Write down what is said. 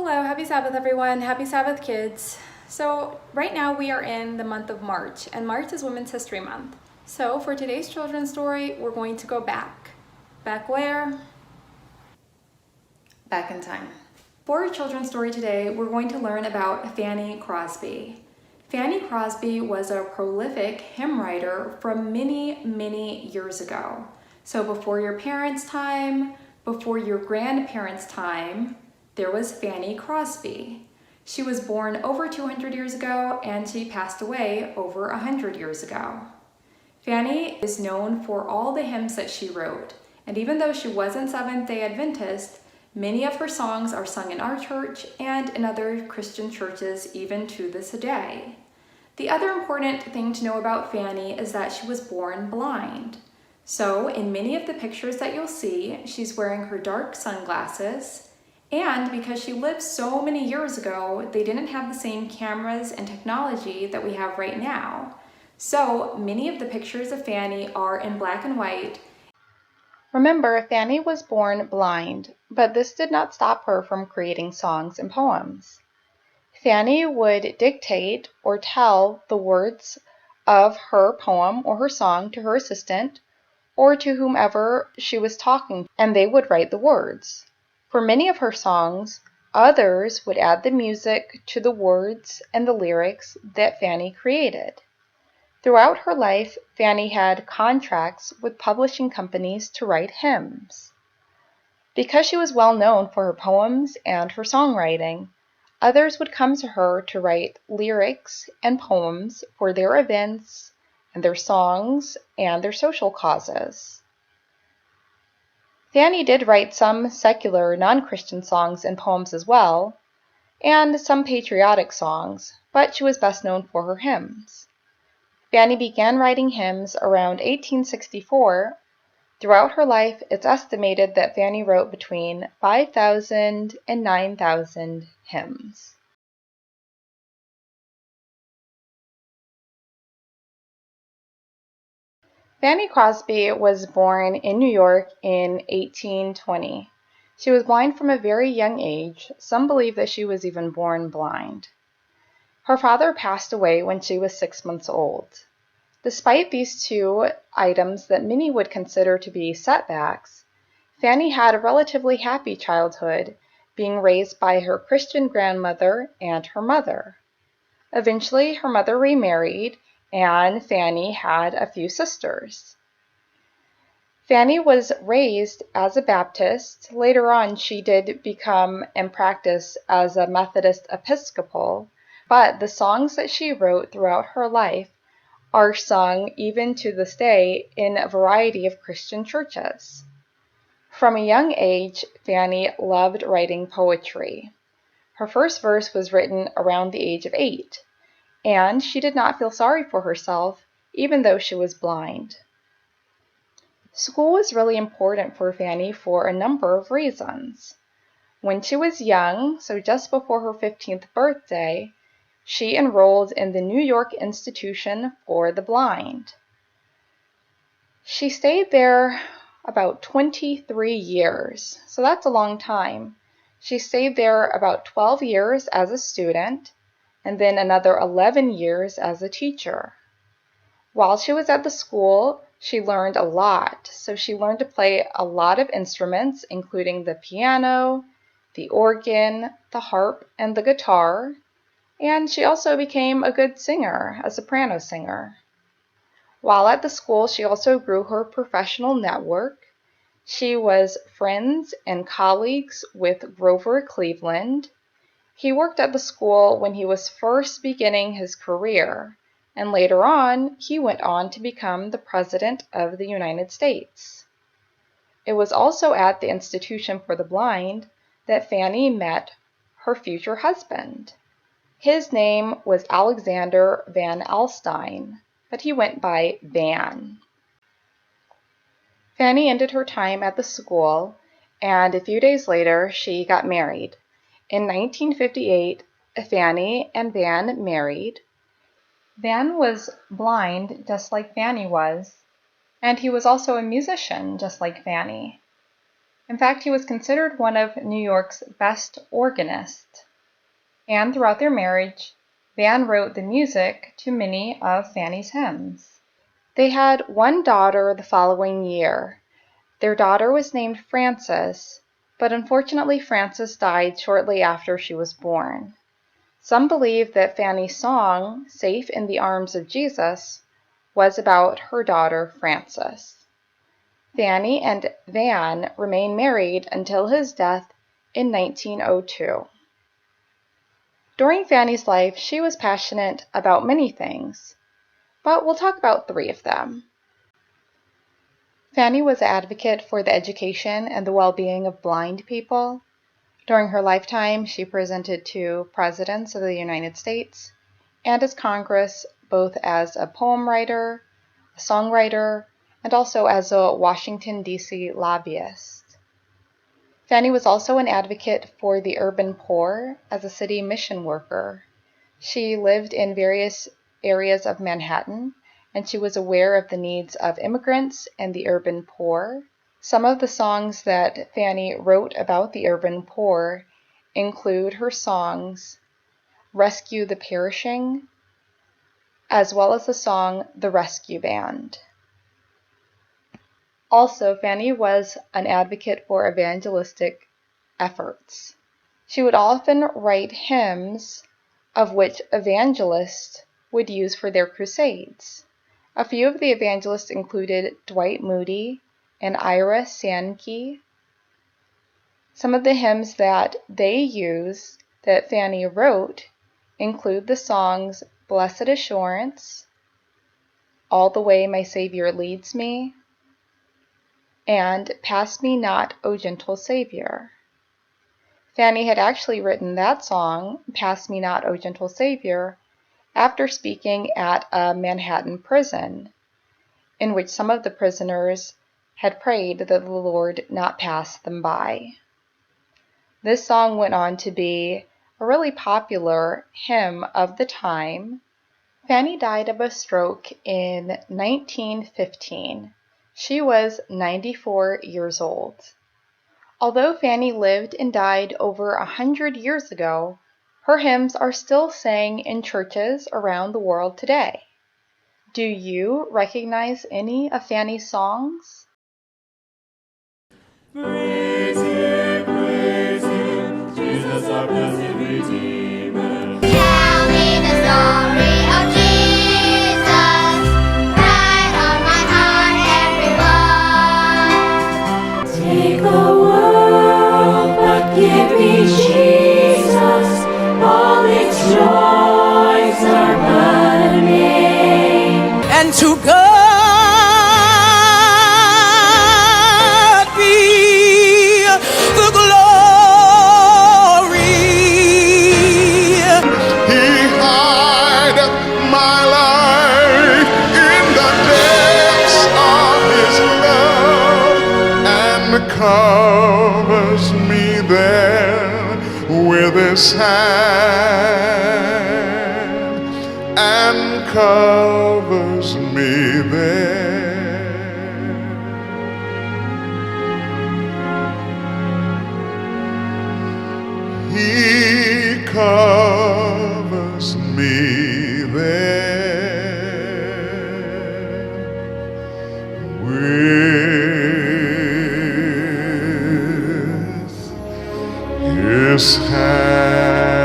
Hello, happy Sabbath everyone, happy Sabbath kids. So right now we are in the month of March, and March is Women's History Month. So for today's children's story, we're going to go back. Back where? Back in time. For our children's story today, we're going to learn about Fanny Crosby. Fanny Crosby was a prolific hymn writer from many years ago. So before your parents' time, before your grandparents' time, there was Fanny Crosby. She was born over 200 years ago and she passed away over 100 years ago. Fanny is known for all the hymns that she wrote, and even though she wasn't Seventh-day Adventist, many of her songs are sung in our church and in other Christian churches even to this day. The other important thing to know about Fanny is that she was born blind. So in many of the pictures that you'll see, she's wearing her dark sunglasses, and because she lived so many years ago, they didn't have the same cameras and technology that we have right now. So many of the pictures of Fanny are in black and white. Remember, Fanny was born blind, but this did not stop her from creating songs and poems. Fanny would dictate or tell the words of her poem or her song to her assistant or to whomever she was talking to, and they would write the words. For many of her songs, others would add the music to the words and the lyrics that Fanny created. Throughout her life, Fanny had contracts with publishing companies to write hymns. Because she was well known for her poems and her songwriting, others would come to her to write lyrics and poems for their events and their songs and their social causes. Fanny did write some secular, non-Christian songs and poems as well, and some patriotic songs, but she was best known for her hymns. Fanny began writing hymns around 1864. Throughout her life, it's estimated that Fanny wrote between 5,000 and 9,000 hymns. Fanny Crosby was born in New York in 1820. She was blind from a very young age. Some believe that she was even born blind. Her father passed away when she was 6 months old. Despite these two items that many would consider to be setbacks, Fanny had a relatively happy childhood, being raised by her Christian grandmother and her mother. Eventually, her mother remarried, and Fanny had a few sisters. Fanny was raised as a Baptist. Later on, she did become and practice as a Methodist Episcopal, but the songs that she wrote throughout her life are sung even to this day in a variety of Christian churches. From a young age, Fanny loved writing poetry. Her first verse was written around the age of 8, and she did not feel sorry for herself, even though she was blind. School was really important for Fanny for a number of reasons. When she was young, so just before her 15th birthday, she enrolled in the New York Institution for the Blind. She stayed there about 23 years, so that's a long time. She stayed there about 12 years as a student, and then another 11 years as a teacher. While she was at the school, she learned a lot. So she learned to play a lot of instruments, including the piano, the organ, the harp, and the guitar. And she also became a good singer, a soprano singer. While at the school, she also grew her professional network. She was friends and colleagues with Grover Cleveland. He worked at the school when he was first beginning his career, and later on, he went on to become the President of the United States. It was also at the Institution for the Blind that Fanny met her future husband. His name was Alexander Van Alstyne, but he went by Van. Fanny ended her time at the school, and a few days later, she got married. In 1958, Fanny and Van married. Van was blind, just like Fanny was, and he was also a musician, just like Fanny. In fact, he was considered one of New York's best organists. And throughout their marriage, Van wrote the music to many of Fanny's hymns. They had one daughter the following year. Their daughter was named Frances, but unfortunately Frances died shortly after she was born. Some believe that Fanny's song, Safe in the Arms of Jesus, was about her daughter Frances. Fanny and Van remained married until his death in 1902. During Fanny's life, she was passionate about many things, but we'll talk about 3 of them. Fanny was an advocate for the education and the well-being of blind people. During her lifetime, she presented to presidents of the United States and as Congress, both as a poem writer, a songwriter, and also as a Washington, D.C. lobbyist. Fanny was also an advocate for the urban poor as a city mission worker. She lived in various areas of Manhattan, and she was aware of the needs of immigrants and the urban poor. Some of the songs that Fanny wrote about the urban poor include her songs Rescue the Perishing, as well as the song The Rescue Band. Also, Fanny was an advocate for evangelistic efforts. She would often write hymns of which evangelists would use for their crusades. A few of the evangelists included Dwight Moody and Ira Sankey. Some of the hymns that they use that Fanny wrote include the songs Blessed Assurance, All the Way My Savior Leads Me, and Pass Me Not, O Gentle Savior. Fanny had actually written that song, Pass Me Not, O Gentle Savior, after speaking at a Manhattan prison, in which some of the prisoners had prayed that the Lord not pass them by. This song went on to be a really popular hymn of the time. Fanny died of a stroke in 1915. She was 94 years old. Although Fanny lived and died over 100 years ago, her hymns are still sang in churches around the world today. Do you recognize any of Fanny's songs? Praise him, Jesus our blessed Redeemer. Tell me the story of Jesus, right on my heart, everyone. Take the world, but give me Jesus. All its joys are but a name. And to God be the glory. He hid my life in the depths of His love and covers me there with His hand and covers me there. He covers me there with His hand.